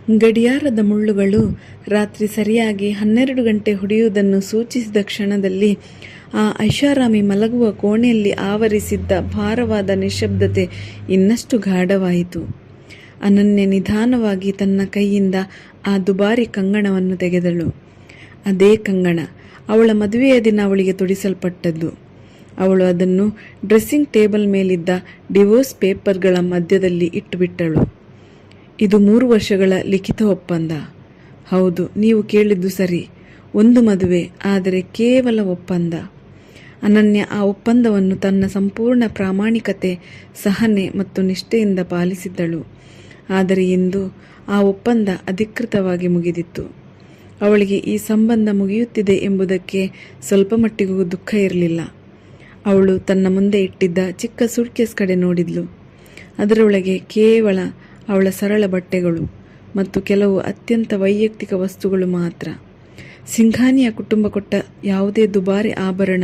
ಗಡಿಯಾರದ ಮುಳ್ಳುಗಳು ರಾತ್ರಿ ಸರಿಯಾಗಿ 12 ಗಂಟೆ ಹೊಡೆಯುವುದನ್ನು ಸೂಚಿಸಿದ ಕ್ಷಣದಲ್ಲಿ ಆ ಐಷಾರಾಮಿ ಮಲಗುವ ಕೋಣೆಯಲ್ಲಿ ಆವರಿಸಿದ್ದ ಭಾರವಾದ ನಿಶ್ಶಬ್ದತೆ ಇನ್ನಷ್ಟು ಗಾಢವಾಯಿತು. ಅನನ್ಯ ನಿಧಾನವಾಗಿ ತನ್ನ ಕೈಯಿಂದ ಆ ದುಬಾರಿ ಕಂಗಣವನ್ನು ತೆಗೆದಳು. ಅದೇ ಕಂಗಣ, ಅವಳ ಮದುವೆಯ ದಿನ ಅವಳಿಗೆ ತೊಡಿಸಲ್ಪಟ್ಟದ್ದು. ಅವಳು ಅದನ್ನು ಡ್ರೆಸ್ಸಿಂಗ್ ಟೇಬಲ್ ಮೇಲಿದ್ದ ಡಿವೋರ್ಸ್ ಪೇಪರ್ಗಳ ಮಧ್ಯದಲ್ಲಿ ಇಟ್ಟುಬಿಟ್ಟಳು. ಇದು 3 ವರ್ಷಗಳ ಲಿಖಿತ ಒಪ್ಪಂದ. ಹೌದು, ನೀವು ಕೇಳಿದ್ದು ಸರಿ. ಒಂದು ಮದುವೆ, ಆದರೆ ಕೇವಲ ಒಪ್ಪಂದ. ಅನನ್ಯ ಆ ಒಪ್ಪಂದವನ್ನು ತನ್ನ ಸಂಪೂರ್ಣ ಪ್ರಾಮಾಣಿಕತೆ, ಸಹನೆ ಮತ್ತು ನಿಷ್ಠೆಯಿಂದ ಪಾಲಿಸಿದ್ದಳು. ಆದರೆ ಇಂದು ಆ ಒಪ್ಪಂದ ಅಧಿಕೃತವಾಗಿ ಮುಗಿದಿತ್ತು. ಅವಳಿಗೆ ಈ ಸಂಬಂಧ ಮುಗಿಯುತ್ತಿದೆ ಎಂಬುದಕ್ಕೆ ಸ್ವಲ್ಪ ಮಟ್ಟಿಗೂ ದುಃಖ ಇರಲಿಲ್ಲ. ಅವಳು ತನ್ನ ಮುಂದೆ ಇಟ್ಟಿದ್ದ ಚಿಕ್ಕ ಸೂಟ್ಕೇಸ್ ಕಡೆ ನೋಡಿದ್ಲು. ಅದರೊಳಗೆ ಕೇವಲ ಅವಳ ಸರಳ ಬಟ್ಟೆಗಳು ಮತ್ತು ಕೆಲವು ಅತ್ಯಂತ ವೈಯಕ್ತಿಕ ವಸ್ತುಗಳು ಮಾತ್ರ. ಸಿಂಘಾನಿಯ ಕುಟುಂಬ ಕೊಟ್ಟ ಯಾವುದೇ ದುಬಾರಿ ಆಭರಣ,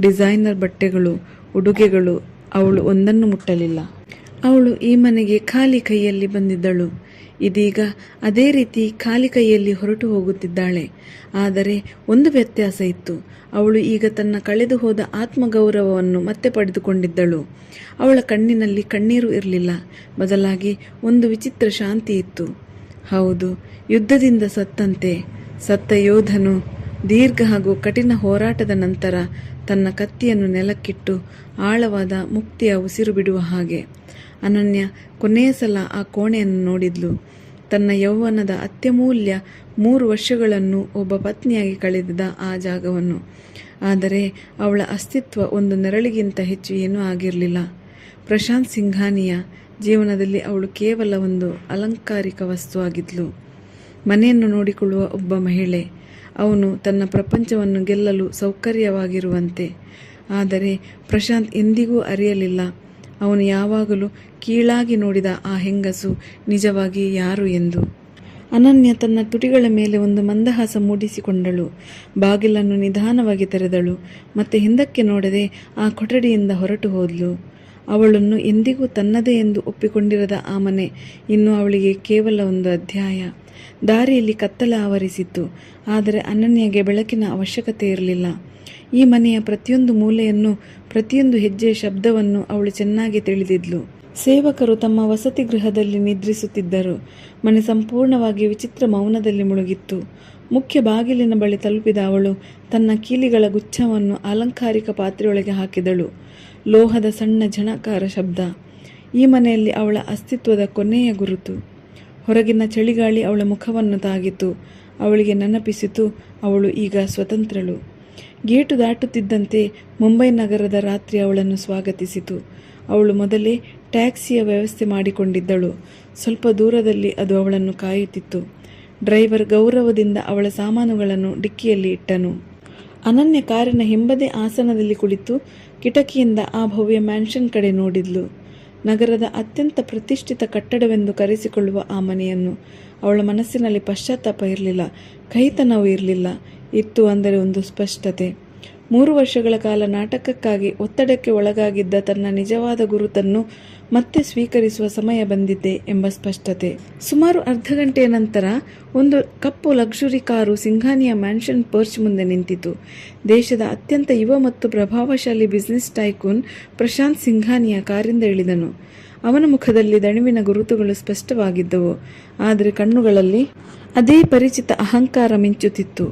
ಡಿಸೈನರ್ ಬಟ್ಟೆಗಳು, ಉಡುಗೆಗಳು ಅವಳು ಒಂದನ್ನು ಮುಟ್ಟಲಿಲ್ಲ. ಅವಳು ಈ ಮನೆಗೆ ಖಾಲಿ ಕೈಯಲ್ಲಿ ಬಂದಿದ್ದಳು. ಇದೀಗ ಅದೇ ರೀತಿ ಖಾಲಿ ಕೈಯಲ್ಲಿ ಹೊರಟು ಹೋಗುತ್ತಿದ್ದಾಳೆ. ಆದರೆ ಒಂದು ವ್ಯತ್ಯಾಸ ಇತ್ತು. ಅವಳು ಈಗ ತನ್ನ ಕಳೆದು ಹೋದ ಆತ್ಮಗೌರವವನ್ನು ಮತ್ತೆ ಪಡೆದುಕೊಂಡಿದ್ದಳು. ಅವಳ ಕಣ್ಣಿನಲ್ಲಿ ಕಣ್ಣೀರು ಇರಲಿಲ್ಲ. ಬದಲಾಗಿ ಒಂದು ವಿಚಿತ್ರ ಶಾಂತಿ ಇತ್ತು. ಹೌದು, ಯುದ್ಧದಿಂದ ಸತ್ತಂತೆ ಸತ್ತ ಯೋಧನು ದೀರ್ಘ ಹಾಗೂ ಕಠಿಣ ಹೋರಾಟದ ನಂತರ ತನ್ನ ಕತ್ತಿಯನ್ನು ನೆಲಕ್ಕಿಟ್ಟು ಆಳವಾದ ಮುಕ್ತಿಯ ಉಸಿರು ಬಿಡುವ ಹಾಗೆ. ಅನನ್ಯ ಕೊನೆಯ ಸಲ ಆ ಕೋಣೆಯನ್ನು ನೋಡಿದ್ಲು. ತನ್ನ ಯೌವನದ ಅತ್ಯಮೂಲ್ಯ 3 ವರ್ಷಗಳನ್ನು ಒಬ್ಬ ಪತ್ನಿಯಾಗಿ ಕಳೆದಿದ್ದ ಆ ಜಾಗವನ್ನು. ಆದರೆ ಅವಳ ಅಸ್ತಿತ್ವ ಒಂದು ನೆರಳಿಗಿಂತ ಹೆಚ್ಚು ಏನೂ ಆಗಿರಲಿಲ್ಲ. ಪ್ರಶಾಂತ್ ಸಿಂಘಾನಿಯ ಜೀವನದಲ್ಲಿ ಅವಳು ಕೇವಲ ಒಂದು ಅಲಂಕಾರಿಕ ವಸ್ತು ಆಗಿದ್ಲು. ಮನೆಯನ್ನು ನೋಡಿಕೊಳ್ಳುವ ಒಬ್ಬ ಮಹಿಳೆ. ಅವನು ತನ್ನ ಪ್ರಪಂಚವನ್ನು ಗೆಲ್ಲಲು ಸೌಕರ್ಯವಾಗಿರುವಂತೆ. ಆದರೆ ಪ್ರಶಾಂತ್ ಎಂದಿಗೂ ಅರಿಯಲಿಲ್ಲ ಅವನು ಯಾವಾಗಲೂ ಕೀಳಾಗಿ ನೋಡಿದ ಆ ಹೆಂಗಸು ನಿಜವಾಗಿ ಯಾರು ಎಂದು. ಅನನ್ಯ ತನ್ನ ತುಟಿಗಳ ಮೇಲೆ ಒಂದು ಮಂದಹಾಸ ಮೂಡಿಸಿಕೊಂಡಳು. ಬಾಗಿಲನ್ನು ನಿಧಾನವಾಗಿ ತೆರೆದಳು. ಮತ್ತೆ ಹಿಂದಕ್ಕೆ ನೋಡದೆ ಆ ಕೊಠಡಿಯಿಂದ ಹೊರಟು ಹೋದ್ಲು. ಅವಳನ್ನು ಎಂದಿಗೂ ತನ್ನದೇ ಎಂದು ಒಪ್ಪಿಕೊಂಡಿರದ ಆ ಮನೆ ಇನ್ನು ಅವಳಿಗೆ ಕೇವಲ ಒಂದು ಅಧ್ಯಾಯ. ದಾರಿಯಲ್ಲಿ ಕತ್ತಲೆ ಆವರಿಸಿತ್ತು. ಆದರೆ ಅನನ್ಯಗೆ ಬೆಳಕಿನ ಅವಶ್ಯಕತೆ ಇರಲಿಲ್ಲ. ಈ ಮನೆಯ ಪ್ರತಿಯೊಂದು ಮೂಲೆಯನ್ನು, ಪ್ರತಿಯೊಂದು ಹೆಜ್ಜೆಯ ಶಬ್ದವನ್ನು ಅವಳು ಚೆನ್ನಾಗಿ ತಿಳಿದಿದ್ಲು. ಸೇವಕರು ತಮ್ಮ ವಸತಿ ಗೃಹದಲ್ಲಿ ನಿದ್ರಿಸುತ್ತಿದ್ದರು. ಮನೆ ಸಂಪೂರ್ಣವಾಗಿ ವಿಚಿತ್ರ ಮೌನದಲ್ಲಿ ಮುಳುಗಿತ್ತು. ಮುಖ್ಯ ಬಾಗಿಲಿನ ಬಳಿ ತಲುಪಿದ ಅವಳು ತನ್ನ ಕೀಲಿಗಳ ಗುಚ್ಛವನ್ನು ಅಲಂಕಾರಿಕ ಪಾತ್ರೆಯೊಳಗೆ ಹಾಕಿದಳು. ಲೋಹದ ಸಣ್ಣ ಝಣಕಾರ ಶಬ್ದ. ಈ ಮನೆಯಲ್ಲಿ ಅವಳ ಅಸ್ತಿತ್ವದ ಕೊನೆಯ ಗುರುತು. ಹೊರಗಿನ ಚಳಿಗಾಳಿ ಅವಳ ಮುಖವನ್ನು ತಾಗಿತು. ಅವಳಿಗೆ ನೆನಪಿಸಿತು, ಅವಳು ಈಗ ಸ್ವತಂತ್ರಳು. ಗೇಟು ದಾಟುತ್ತಿದ್ದಂತೆ ಮುಂಬೈ ನಗರದ ರಾತ್ರಿ ಅವಳನ್ನು ಸ್ವಾಗತಿಸಿತು. ಅವಳು ಮೊದಲೇ ಟ್ಯಾಕ್ಸಿಯ ವ್ಯವಸ್ಥೆ ಮಾಡಿಕೊಂಡಿದ್ದಳು. ಸ್ವಲ್ಪ ದೂರದಲ್ಲಿ ಅದು ಅವಳನ್ನು ಕಾಯುತ್ತಿತ್ತು. ಡ್ರೈವರ್ ಗೌರವದಿಂದ ಅವಳ ಸಾಮಾನುಗಳನ್ನು ಡಿಕ್ಕಿಯಲ್ಲಿ ಇಟ್ಟನು. ಅನನ್ಯ ಕಾರಿನ ಹಿಂಬದಿ ಆಸನದಲ್ಲಿ ಕುಳಿತು ಕಿಟಕಿಯಿಂದ ಆ ಭವ್ಯ ಮ್ಯಾನ್ಷನ್ ಕಡೆ ನೋಡಿದ್ಲು. ನಗರದ ಅತ್ಯಂತ ಪ್ರತಿಷ್ಠಿತ ಕಟ್ಟಡವೆಂದು ಕರೆಸಿಕೊಳ್ಳುವ ಆ ಮನೆಯನ್ನು. ಅವಳ ಮನಸ್ಸಿನಲ್ಲಿ ಪಶ್ಚಾತ್ತಾಪ ಇರಲಿಲ್ಲ, ಕಹಿತನವೂ ಇರಲಿಲ್ಲ. ಇತ್ತು ಅಂದರೆ ಒಂದು ಸ್ಪಷ್ಟತೆ. 3 ವರ್ಷಗಳ ಕಾಲ ನಾಟಕಕ್ಕಾಗಿ ಒತ್ತಡಕ್ಕೆ ಒಳಗಾಗಿದ್ದ ತನ್ನ ನಿಜವಾದ ಗುರುತನ್ನು ಮತ್ತೆ ಸ್ವೀಕರಿಸುವ ಸಮಯ ಬಂದಿದೆ ಎಂಬ ಸ್ಪಷ್ಟತೆ. ಸುಮಾರು ಅರ್ಧ ಗಂಟೆಯ ನಂತರ ಒಂದು ಕಪ್ಪು ಲಕ್ಸುರಿ ಕಾರು ಸಿಂಘಾನಿಯ ಮ್ಯಾನ್ಷನ್ ಪರ್ಚ್ ಮುಂದೆ ನಿಂತಿತು. ದೇಶದ ಅತ್ಯಂತ ಯುವ ಮತ್ತು ಪ್ರಭಾವಶಾಲಿ ಬಿಸಿನೆಸ್ ಟೈಕೂನ್ ಪ್ರಶಾಂತ್ ಸಿಂಘಾನಿಯ ಕಾರಿಂದ ಇಳಿದನು. ಅವನ ಮುಖದಲ್ಲಿ ದಣಿವಿನ ಗುರುತುಗಳು ಸ್ಪಷ್ಟವಾಗಿದ್ದವು. ಆದರೆ ಕಣ್ಣುಗಳಲ್ಲಿ ಅದೇ ಪರಿಚಿತ ಅಹಂಕಾರ ಮಿಂಚುತ್ತಿತ್ತು.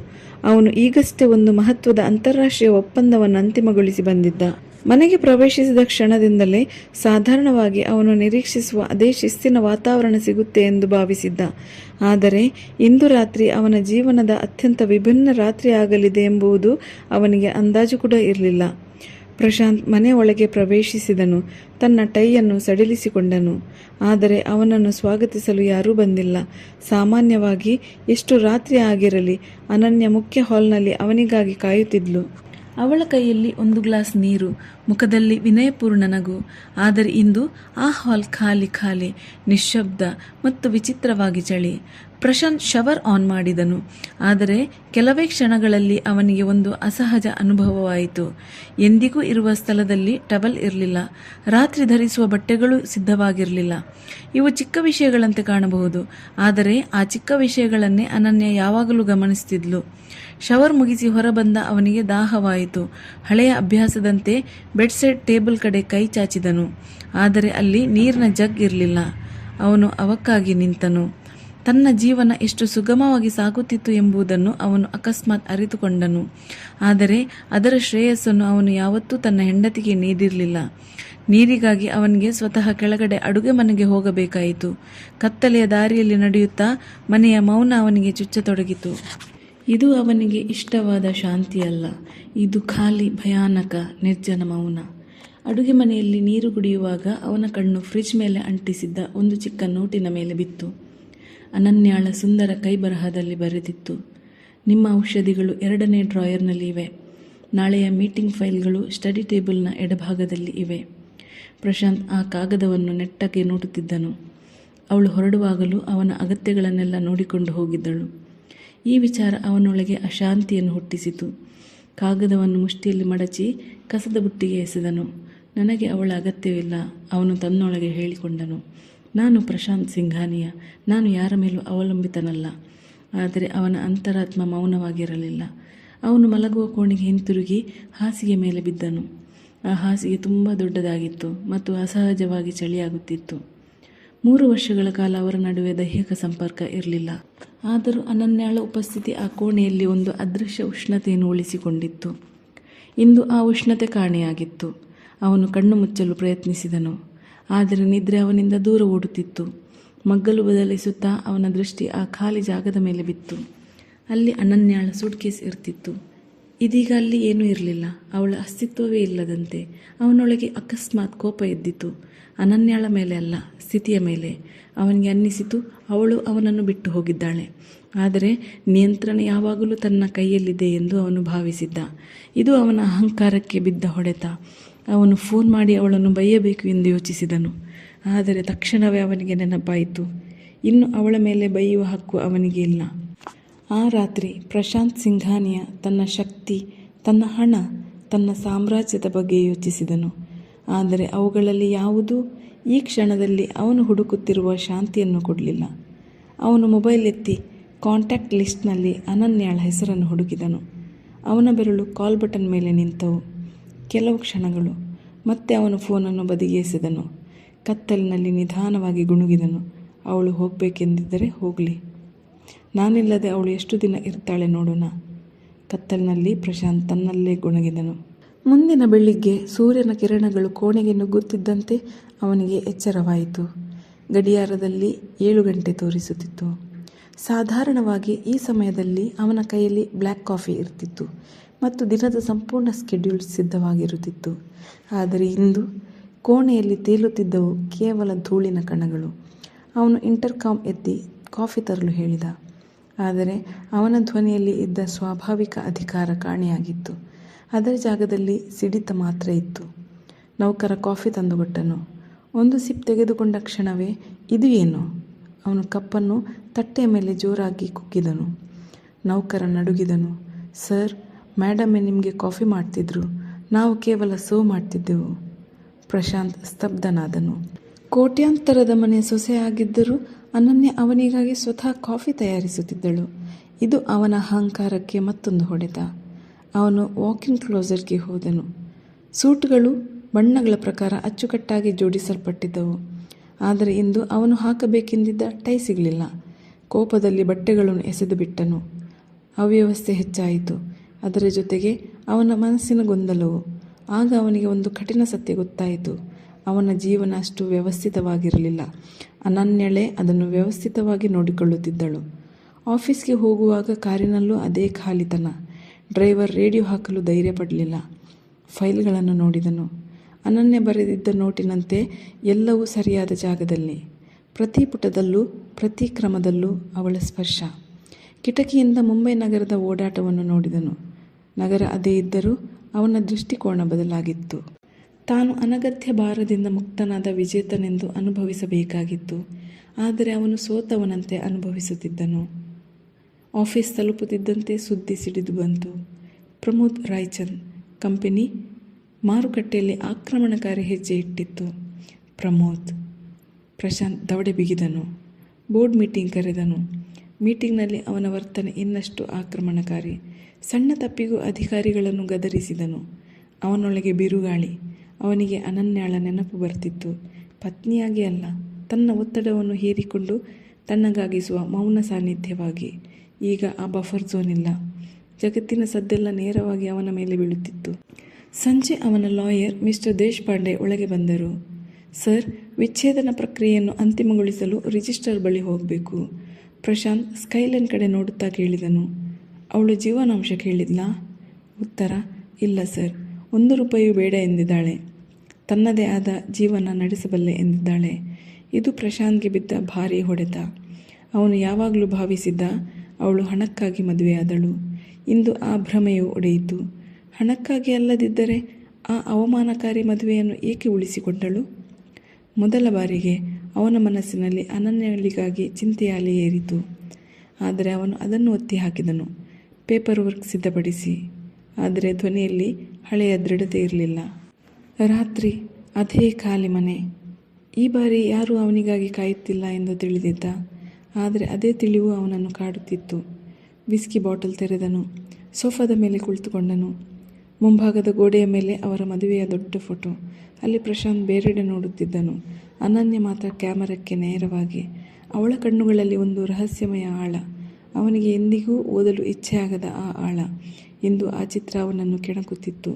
ಅವನು ಈಗಷ್ಟೇ ಒಂದು ಮಹತ್ವದ ಅಂತಾರಾಷ್ಟ್ರೀಯ ಒಪ್ಪಂದವನ್ನು ಅಂತಿಮಗೊಳಿಸಿ ಬಂದಿದ್ದ. ಮನೆಗೆ ಪ್ರವೇಶಿಸಿದ ಕ್ಷಣದಿಂದಲೇ ಸಾಧಾರಣವಾಗಿ ಅವನು ನಿರೀಕ್ಷಿಸುವ ಅದೇ ಶಿಸ್ತಿನ ವಾತಾವರಣ ಸಿಗುತ್ತೆ ಎಂದು ಭಾವಿಸಿದ್ದ. ಆದರೆ ಇಂದು ರಾತ್ರಿ ಅವನ ಜೀವನದ ಅತ್ಯಂತ ವಿಭಿನ್ನ ರಾತ್ರಿ ಆಗಲಿದೆ ಎಂಬುದು ಅವನಿಗೆ ಅಂದಾಜು ಕೂಡ ಇರಲಿಲ್ಲ. ಪ್ರಶಾಂತ್ ಮನೆ ಒಳಗೆ ಪ್ರವೇಶಿಸಿದನು. ತನ್ನ ಟೈಯನ್ನು ಸಡಿಲಿಸಿಕೊಂಡನು. ಆದರೆ ಅವನನ್ನು ಸ್ವಾಗತಿಸಲು ಯಾರೂ ಬಂದಿಲ್ಲ. ಸಾಮಾನ್ಯವಾಗಿ ಎಷ್ಟು ರಾತ್ರಿ ಆಗಿರಲಿ, ಅನನ್ಯ ಮುಖ್ಯ ಹಾಲ್ನಲ್ಲಿ ಅವನಿಗಾಗಿ ಕಾಯುತ್ತಿದ್ಲು. ಅವಳ ಕೈಯಲ್ಲಿ ಒಂದು ಗ್ಲಾಸ್ ನೀರು, ಮುಖದಲ್ಲಿ ವಿನಯಪೂರ್ಣ ನಗು. ಆದರೆ ಇಂದು ಆ ಹಾಲ್ ಖಾಲಿ ಖಾಲಿ, ನಿಶ್ಶಬ್ದ ಮತ್ತು ವಿಚಿತ್ರವಾಗಿ ಚಳಿ. ಪ್ರಶಾಂತ್ ಶವರ್ ಆನ್ ಮಾಡಿದನು. ಆದರೆ ಕೆಲವೇ ಕ್ಷಣಗಳಲ್ಲಿ ಅವನಿಗೆ ಒಂದು ಅಸಹಜ ಅನುಭವವಾಯಿತು. ಎಂದಿಗೂ ಇರುವ ಸ್ಥಳದಲ್ಲಿ ಟವಲ್ ಇರಲಿಲ್ಲ. ರಾತ್ರಿ ಧರಿಸುವ ಬಟ್ಟೆಗಳು ಸಿದ್ಧವಾಗಿರಲಿಲ್ಲ. ಇವು ಚಿಕ್ಕ ವಿಷಯಗಳಂತೆ ಕಾಣಬಹುದು, ಆದರೆ ಆ ಚಿಕ್ಕ ವಿಷಯಗಳನ್ನೇ ಅನನ್ಯ ಯಾವಾಗಲೂ ಗಮನಿಸುತ್ತಿದ್ಲು. ಶವರ್ ಮುಗಿಸಿ ಹೊರಬಂದ ಅವನಿಗೆ ದಾಹವಾಯಿತು. ಹಳೆಯ ಅಭ್ಯಾಸದಂತೆ ಬೆಡ್ಸೈಡ್ ಟೇಬಲ್ ಕಡೆ ಕೈ ಚಾಚಿದನು. ಆದರೆ ಅಲ್ಲಿ ನೀರಿನ ಜಗ್ ಇರಲಿಲ್ಲ. ಅವನು ಅವಕ್ಕಾಗಿ ನಿಂತನು. ತನ್ನ ಜೀವನ ಎಷ್ಟು ಸುಗಮವಾಗಿ ಸಾಗುತ್ತಿತ್ತು ಎಂಬುದನ್ನು ಅವನು ಅಕಸ್ಮಾತ್ ಅರಿತುಕೊಂಡನು. ಆದರೆ ಅದರ ಶ್ರೇಯಸ್ಸನ್ನು ಅವನು ಯಾವತ್ತೂ ತನ್ನ ಹೆಂಡತಿಗೆ ನೀಡಿರಲಿಲ್ಲ. ನೀರಿಗಾಗಿ ಅವನಿಗೆ ಸ್ವತಃ ಕೆಳಗಡೆ ಅಡುಗೆ ಮನೆಗೆ ಹೋಗಬೇಕಾಯಿತು. ಕತ್ತಲೆಯ ದಾರಿಯಲ್ಲಿ ನಡೆಯುತ್ತಾ ಮನೆಯ ಮೌನ ಅವನಿಗೆ ಚುಚ್ಚತೊಡಗಿತು. ಇದು ಅವನಿಗೆ ಇಷ್ಟವಾದ ಶಾಂತಿಯಲ್ಲ, ಇದು ಖಾಲಿ ಭಯಾನಕ ನಿರ್ಜನ ಮೌನ. ಅಡುಗೆ ಮನೆಯಲ್ಲಿ ನೀರು ಕುಡಿಯುವಾಗ ಅವನ ಕಣ್ಣು ಫ್ರಿಡ್ಜ್ ಮೇಲೆ ಅಂಟಿಸಿದ್ದ ಒಂದು ಚಿಕ್ಕ ನೋಟಿನ ಮೇಲೆ ಬಿತ್ತು. ಅನನ್ಯಾಳ ಸುಂದರ ಕೈಬರಹದಲ್ಲಿ ಬರೆದಿತ್ತು, ನಿಮ್ಮ ಔಷಧಿಗಳು 2ನೇ ಡ್ರಾಯರ್ನಲ್ಲಿ ಇವೆ. ನಾಳೆಯ ಮೀಟಿಂಗ್ ಫೈಲ್ಗಳು ಸ್ಟಡಿ ಟೇಬಲ್ನ ಎಡಭಾಗದಲ್ಲಿ ಇವೆ. ಪ್ರಶಾಂತ್ ಆ ಕಾಗದವನ್ನು ನೆಟ್ಟಗೆ ನೋಡುತ್ತಿದ್ದನು. ಅವಳು ಹೊರಡುವಾಗಲೂ ಅವನ ಅಗತ್ಯಗಳನ್ನೆಲ್ಲ ನೋಡಿಕೊಂಡು ಹೋಗಿದ್ದಳು. ಈ ವಿಚಾರ ಅವನೊಳಗೆ ಅಶಾಂತಿಯನ್ನು ಹುಟ್ಟಿಸಿತು. ಕಾಗದವನ್ನು ಮುಷ್ಟಿಯಲ್ಲಿ ಮಡಚಿ ಕಸದ ಬುಟ್ಟಿಗೆ ಎಸೆದನು. ನನಗೆ ಅವಳ ಅಗತ್ಯವಿಲ್ಲ, ಅವನು ತನ್ನೊಳಗೆ ಹೇಳಿಕೊಂಡನು. ನಾನು ಪ್ರಶಾಂತ್ ಸಿಂಘಾನಿಯ, ನಾನು ಯಾರ ಮೇಲೂ ಅವಲಂಬಿತನಲ್ಲ. ಆದರೆ ಅವನ ಅಂತರಾತ್ಮ ಮೌನವಾಗಿರಲಿಲ್ಲ. ಅವನು ಮಲಗುವ ಕೋಣೆಗೆ ಹಿಂತಿರುಗಿ ಹಾಸಿಗೆ ಮೇಲೆ ಬಿದ್ದನು. ಆ ಹಾಸಿಗೆ ತುಂಬ ದೊಡ್ಡದಾಗಿತ್ತು ಮತ್ತು ಅಸಹಜವಾಗಿ ಚಳಿಯಾಗುತ್ತಿತ್ತು. 3 ವರ್ಷಗಳ ಕಾಲ ಅವರ ನಡುವೆ ದೈಹಿಕ ಸಂಪರ್ಕ ಇರಲಿಲ್ಲ. ಆದರೂ ಅನನ್ಯಾಳ ಉಪಸ್ಥಿತಿ ಆ ಕೋಣೆಯಲ್ಲಿ ಒಂದು ಅದೃಶ್ಯ ಉಷ್ಣತೆಯನ್ನು ಉಳಿಸಿಕೊಂಡಿತ್ತು. ಇಂದು ಆ ಉಷ್ಣತೆ ಕಾಣೆಯಾಗಿತ್ತು. ಅವನು ಕಣ್ಣು ಮುಚ್ಚಲು ಪ್ರಯತ್ನಿಸಿದನು, ಆದರೆ ನಿದ್ರೆ ಅವನಿಂದ ದೂರ ಓಡುತ್ತಿತ್ತು. ಮಗ್ಗಲು ಬದಲಿಸುತ್ತಾ ಅವನ ದೃಷ್ಟಿ ಆ ಖಾಲಿ ಜಾಗದ ಮೇಲೆ ಬಿತ್ತು. ಅಲ್ಲಿ ಅನನ್ಯಾಳ ಸೂಟ್ಕೇಸ್ ಇರ್ತಿತ್ತು. ಇದೀಗ ಅಲ್ಲಿ ಏನೂ ಇರಲಿಲ್ಲ. ಅವಳ ಅಸ್ತಿತ್ವವೇ ಇಲ್ಲದಂತೆ. ಅವನೊಳಗೆ ಅಕಸ್ಮಾತ್ ಕೋಪ ಎದ್ದಿತು. ಅನನ್ಯಾಳ ಮೇಲೆ ಅಲ್ಲ, ಸ್ಥಿತಿಯ ಮೇಲೆ. ಅವನಿಗೆ ಅನ್ನಿಸಿತು, ಅವಳು ಅವನನ್ನು ಬಿಟ್ಟು ಹೋಗಿದ್ದಾಳೆ. ಆದರೆ ನಿಯಂತ್ರಣ ಯಾವಾಗಲೂ ತನ್ನ ಕೈಯಲ್ಲಿದೆ ಎಂದು ಅವನು ಭಾವಿಸಿದ್ದ. ಇದು ಅವನ ಅಹಂಕಾರಕ್ಕೆ ಬಿದ್ದ ಹೊಡೆತ. ಅವನು ಫೋನ್ ಮಾಡಿ ಅವಳನ್ನು ಬೈಯಬೇಕು ಎಂದು ಯೋಚಿಸಿದನು. ಆದರೆ ತಕ್ಷಣವೇ ಅವನಿಗೆ ನೆನಪಾಯಿತು, ಇನ್ನು ಅವಳ ಮೇಲೆ ಬೈಯುವ ಹಕ್ಕು ಅವನಿಗೆ ಇಲ್ಲ. ಆ ರಾತ್ರಿ ಪ್ರಶಾಂತ್ ಸಿಂಘಾನಿಯ ತನ್ನ ಶಕ್ತಿ, ತನ್ನ ಹಣ, ತನ್ನ ಸಾಮ್ರಾಜ್ಯದ ಬಗ್ಗೆ ಯೋಚಿಸಿದನು. ಆದರೆ ಅವುಗಳಲ್ಲಿ ಯಾವುದೂ ಈ ಕ್ಷಣದಲ್ಲಿ ಅವನು ಹುಡುಕುತ್ತಿರುವ ಶಾಂತಿಯನ್ನು ಕೊಡಲಿಲ್ಲ. ಅವನು ಮೊಬೈಲ್ ಎತ್ತಿ ಕಾಂಟ್ಯಾಕ್ಟ್ ಲಿಸ್ಟ್ನಲ್ಲಿ ಅನನ್ಯಾಳ ಹೆಸರನ್ನು ಹುಡುಕಿದನು. ಅವನ ಬೆರಳು ಕಾಲ್ ಬಟನ್ ಮೇಲೆ ನಿಂತವು. ಕೆಲವು ಕ್ಷಣಗಳು. ಮತ್ತೆ ಅವನು ಫೋನನ್ನು ಬದಿಗೆ ಎಸೆದನು. ಕತ್ತಲಿನಲ್ಲಿ ನಿಧಾನವಾಗಿ ಗುಣುಗಿದನು. ಅವಳು ಹೋಗಬೇಕೆಂದಿದ್ದರೆ ಹೋಗಲಿ. ನಾನಿಲ್ಲದೆ ಅವಳು ಎಷ್ಟು ದಿನ ಇರ್ತಾಳೆ ನೋಡೋಣ. ಕತ್ತಲಿನಲ್ಲಿ ಪ್ರಶಾಂತ್ ತನ್ನಲ್ಲೇ ಗುಣಗಿದನು. ಮುಂದಿನ ಬೆಳಿಗ್ಗೆ ಸೂರ್ಯನ ಕಿರಣಗಳು ಕೋಣೆಗೆ ನುಗ್ಗುತ್ತಿದ್ದಂತೆ ಅವನಿಗೆ ಎಚ್ಚರವಾಯಿತು. ಗಡಿಯಾರದಲ್ಲಿ 7 ಗಂಟೆ ತೋರಿಸುತ್ತಿತ್ತು. ಸಾಧಾರಣವಾಗಿ ಈ ಸಮಯದಲ್ಲಿ ಅವನ ಕೈಯಲ್ಲಿ ಬ್ಲ್ಯಾಕ್ ಕಾಫಿ ಇರ್ತಿತ್ತು ಮತ್ತು ದಿನದ ಸಂಪೂರ್ಣ ಸ್ಕೆಡ್ಯೂಲ್ ಸಿದ್ಧವಾಗಿರುತ್ತಿತ್ತು. ಆದರೆ ಇಂದು ಕೋಣೆಯಲ್ಲಿ ತೇಲುತ್ತಿದ್ದವು ಕೇವಲ ಧೂಳಿನ ಕಣಗಳು. ಅವನು ಇಂಟರ್ಕಾಮ್ ಎತ್ತಿ ಕಾಫಿ ತರಲು ಹೇಳಿದ. ಆದರೆ ಅವನ ಧ್ವನಿಯಲ್ಲಿ ಇದ್ದ ಸ್ವಾಭಾವಿಕ ಅಧಿಕಾರ ಕಾಣೆಯಾಗಿತ್ತು. ಅದರ ಜಾಗದಲ್ಲಿ ಸಿಡಿತ ಮಾತ್ರ ಇತ್ತು. ನೌಕರ ಕಾಫಿ ತಂದುಕೊಟ್ಟನು. ಒಂದು ಸಿಪ್ ತೆಗೆದುಕೊಂಡ ಕ್ಷಣವೇ, ಇದು ಏನು? ಅವನು ಕಪ್ಪನ್ನು ತಟ್ಟೆಯ ಮೇಲೆ ಜೋರಾಗಿ ಕುಕ್ಕಿದನು. ನೌಕರ ನಡುಗಿದನು. ಸರ್, ಮೇಡಮ್ಮೆ ನಿಮಗೆ ಕಾಫಿ ಮಾಡ್ತಿದ್ರು, ನಾವು ಕೇವಲ ಸರ್ವ್ ಮಾಡ್ತಿದ್ದೆವು. ಪ್ರಶಾಂತ್ ಸ್ತಬ್ಧನಾದನು. ಕೋಟ್ಯಾಂತರದ ಮನೆ ಸೊಸೆಯಾಗಿದ್ದರೂ ಅನನ್ಯ ಅವನಿಗಾಗಿ ಸ್ವತಃ ಕಾಫಿ ತಯಾರಿಸುತ್ತಿದ್ದಳು. ಇದು ಅವನ ಅಹಂಕಾರಕ್ಕೆ ಮತ್ತೊಂದು ಹೊಡೆತ. ಅವನು ವಾಕಿಂಗ್ ಕ್ಲೋಸೆಟ್ಗೆ ಹೋದನು. ಸೂಟ್ಗಳು ಬಣ್ಣಗಳ ಪ್ರಕಾರ ಅಚ್ಚುಕಟ್ಟಾಗಿ ಜೋಡಿಸಲ್ಪಟ್ಟಿದ್ದವು. ಆದರೆ ಇಂದು ಅವನು ಹಾಕಬೇಕೆಂದಿದ್ದ ಟೈ ಸಿಗಲಿಲ್ಲ. ಕೋಪದಲ್ಲಿ ಬಟ್ಟೆಗಳನ್ನು ಎಸೆದು ಬಿಟ್ಟನು. ಅವ್ಯವಸ್ಥೆ ಹೆಚ್ಚಾಯಿತು. ಅದರ ಜೊತೆಗೆ ಅವನ ಮನಸ್ಸಿನ ಗೊಂದಲವು. ಆಗ ಅವನಿಗೆ ಒಂದು ಕಠಿಣ ಸತ್ಯ ಗೊತ್ತಾಯಿತು. ಅವನ ಜೀವನ ಅಷ್ಟು ವ್ಯವಸ್ಥಿತವಾಗಿರಲಿಲ್ಲ. ಅನನ್ಯಳೇ ಅದನ್ನು ವ್ಯವಸ್ಥಿತವಾಗಿ ನೋಡಿಕೊಳ್ಳುತ್ತಿದ್ದಳು. ಆಫೀಸ್ಗೆ ಹೋಗುವಾಗ ಕಾರಿನಲ್ಲೂ ಅದೇ ಖಾಲಿತನ. ಡ್ರೈವರ್ ರೇಡಿಯೋ ಹಾಕಲು ಧೈರ್ಯ ಪಡಲಿಲ್ಲ. ಫೈಲ್ಗಳನ್ನು ನೋಡಿದನು. ಅನನ್ಯ ಬರೆದಿದ್ದ ನೋಟಿನಂತೆ ಎಲ್ಲವೂ ಸರಿಯಾದ ಜಾಗದಲ್ಲಿ. ಪ್ರತಿ ಪುಟದಲ್ಲೂ ಪ್ರತಿ ಕ್ರಮದಲ್ಲೂ ಅವಳ ಸ್ಪರ್ಶ. ಕಿಟಕಿಯಿಂದ ಮುಂಬೈ ನಗರದ ಓಡಾಟವನ್ನು ನೋಡಿದನು. ನಗರ ಅದೇ ಇದ್ದರೂ ಅವನ ದೃಷ್ಟಿಕೋನ ಬದಲಾಗಿತ್ತು. ತಾನು ಅನಗತ್ಯ ಭಾರದಿಂದ ಮುಕ್ತನಾದ ವಿಜೇತನೆಂದು ಅನುಭವಿಸಬೇಕಾಗಿತ್ತು. ಆದರೆ ಅವನು ಸೋತವನಂತೆ ಅನುಭವಿಸುತ್ತಿದ್ದನು. ಆಫೀಸ್ ತಲುಪುತ್ತಿದ್ದಂತೆ ಸುದ್ದಿ ಸಿಡಿದು ಬಂತು. ಪ್ರಮೋದ್ ರಾಯ್ಚಂದ್ ಕಂಪನಿ ಮಾರುಕಟ್ಟೆಯಲ್ಲಿ ಆಕ್ರಮಣಕಾರಿ ಹೆಜ್ಜೆ ಇಟ್ಟಿತ್ತು. ಪ್ರಶಾಂತ್ ದವಡೆ ಬಿಗಿದನು. ಬೋರ್ಡ್ ಮೀಟಿಂಗ್ ಕರೆದನು. ಮೀಟಿಂಗ್ನಲ್ಲಿ ಅವನ ವರ್ತನೆ ಇನ್ನಷ್ಟು ಆಕ್ರಮಣಕಾರಿ. ಸಣ್ಣ ತಪ್ಪಿಗೂ ಅಧಿಕಾರಿಗಳನ್ನು ಗದರಿಸಿದನು. ಅವನೊಳಗೆ ಬಿರುಗಾಳಿ. ಅವನಿಗೆ ಅನನ್ಯಾಳ ನೆನಪು ಬರ್ತಿತ್ತು. ಪತ್ನಿಯಾಗಿ ಅಲ್ಲ, ತನ್ನ ಒತ್ತಡವನ್ನು ಹೀರಿಕೊಂಡು ತಣ್ಣಗಾಗಿಸುವ ಮೌನ ಸಾನ್ನಿಧ್ಯವಾಗಿ. ಈಗ ಆ ಬಫರ್ ಝೋನ್ ಇಲ್ಲ. ಜಗತ್ತಿನ ಸದ್ದೆಲ್ಲ ನೇರವಾಗಿ ಅವನ ಮೇಲೆ ಬೀಳುತ್ತಿತ್ತು. ಸಂಜೆ ಅವನ ಲಾಯರ್ ಮಿಸ್ಟರ್ ದೇಶಪಾಂಡೆ ಒಳಗೆ ಬಂದರು. ಸರ್, ವಿಚ್ಛೇದನ ಪ್ರಕ್ರಿಯೆಯನ್ನು ಅಂತಿಮಗೊಳಿಸಲು ರಿಜಿಸ್ಟರ್ ಬಳಿ ಹೋಗಬೇಕು. ಪ್ರಶಾಂತ್ ಸ್ಕೈಲೈನ್ ಕಡೆ ನೋಡುತ್ತಾ ಕೇಳಿದನು. ಅವಳು ಜೀವನಾಂಶ ಕೇಳಿದ್ಲಾ? ಉತ್ತರ, ಇಲ್ಲ ಸರ್, 1 ರೂಪಾಯಿಯೂ ಬೇಡ ಎಂದಿದ್ದಾಳೆ. ತನ್ನದೇ ಆದ ಜೀವನ ನಡೆಸಬಲ್ಲೆ ಎಂದಿದ್ದಾಳೆ. ಇದು ಪ್ರಶಾಂತ್ಗೆ ಬಿದ್ದ ಭಾರೀ ಹೊಡೆತ. ಅವನು ಯಾವಾಗಲೂ ಭಾವಿಸಿದ್ದ ಅವಳು ಹಣಕ್ಕಾಗಿ ಮದುವೆಯಾದಳು. ಇಂದು ಆ ಭ್ರಮೆಯು ಒಡೆಯಿತು. ಹಣಕ್ಕಾಗಿ ಅಲ್ಲದಿದ್ದರೆ ಆ ಅವಮಾನಕಾರಿ ಮದುವೆಯನ್ನು ಏಕೆ ಉಳಿಸಿಕೊಂಡಳು? ಮೊದಲ ಬಾರಿಗೆ ಅವನ ಮನಸ್ಸಿನಲ್ಲಿ ಅನನ್ಯಳಿಗಾಗಿ ಚಿಂತೆಯ ಅಲೆ ಏರಿತು. ಆದರೆ ಅವನು ಅದನ್ನು ಒತ್ತಿ ಹಾಕಿದನು. ಪೇಪರ್ ವರ್ಕ್ ಸಿದ್ಧಪಡಿಸಿ. ಆದರೆ ಧ್ವನಿಯಲ್ಲಿ ಹಳೆಯ ದೃಢತೆ ಇರಲಿಲ್ಲ. ರಾತ್ರಿ ಅದೇ ಖಾಲಿ ಮನೆ. ಈ ಬಾರಿ ಯಾರೂ ಅವನಿಗಾಗಿ ಕಾಯುತ್ತಿಲ್ಲ ಎಂದು ತಿಳಿದಿದ್ದ. ಆದರೆ ಅದೇ ತಿಳಿವು ಅವನನ್ನು ಕಾಡುತ್ತಿತ್ತು. Whisky bottle ತೆರೆದನು. ಸೋಫಾದ ಮೇಲೆ ಕುಳಿತುಕೊಂಡನು. ಮುಂಭಾಗದ ಗೋಡೆಯ ಮೇಲೆ ಅವರ ಮದುವೆಯ ದೊಡ್ಡ ಫೋಟೋ. ಅಲ್ಲಿ ಪ್ರಶಾಂತ್ ಬೇರೆಡೆ ನೋಡುತ್ತಿದ್ದನು. ಅನನ್ಯ ಮಾತ್ರ ಕ್ಯಾಮರಕ್ಕೆ ನೇರವಾಗಿ. ಅವಳ ಕಣ್ಣುಗಳಲ್ಲಿ ಒಂದು ರಹಸ್ಯಮಯ ಆಳ. ಅವನಿಗೆ ಎಂದಿಗೂ ಓದಲು ಇಚ್ಛೆಯಾಗದ ಆ ಆಳ. ಇಂದು ಆ ಚಿತ್ರ ಅವನನ್ನು ಕೆಣಕುತ್ತಿತ್ತು.